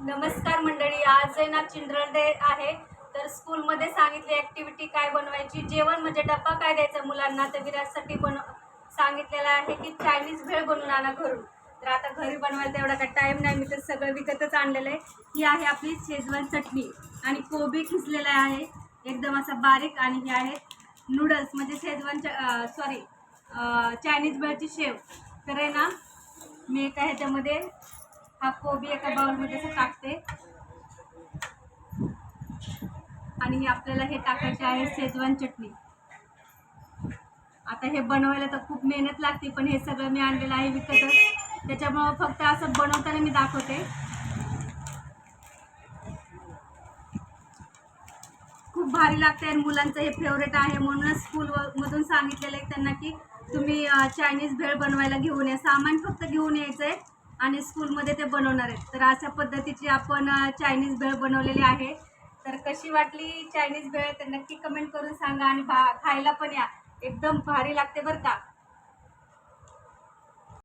नमस्कार मंडळी, आज आहे ना चिल्ड्रन डे आहे. तर स्कूलमध्ये सांगितली ॲक्टिव्हिटी काय बनवायची, जेवण म्हणजे डब्बा काय द्यायचा मुलांना. तर विराजसाठी सांगितलेलं आहे की चायनीज भेळ बनवून आणा घरून. तर आता घरी बनवायला तेवढा काय टाईम नाही, मी तर सगळं विकतच आणलेलं आहे. ही आहे आपली शेजवान चटणी आणि कोबी खिसलेला आहे एकदम असा बारीक. आणि हे आहेत नूडल्स म्हणजे चायनीज भेळची शेव. तर आहे ना, मी एका ह्याच्यामध्ये हा कोबी एका बाउलमध्ये असं टाकते आणि हे आपल्याला हे टाकायचे आहे शेजवान चटणी. आता हे बनवायला तर खूप मेहनत लागते, पण हे सगळं मी आणलेलं आहे विकतच, त्याच्यामुळं फक्त असं बनवताना मी दाखवते. खूप भारी लागते आणि मुलांचं हे फेवरेट आहे, म्हणूनच स्कूलमधून सांगितलेलं आहे त्यांना की तुम्ही चायनीज भेळ बनवायला घेऊन या. सामान फक्त घेऊन यायचं आहे आणि स्कूलमध्ये ते बनवणार आहेत. तर अशा पद्धतीची आपण चायनीज भेळ बनवलेली आहे. तर कशी वाटली चायनीज भेळ तर नक्की कमेंट करून सांगा आणि खायला पण या, एकदम भारी लागते बरं का.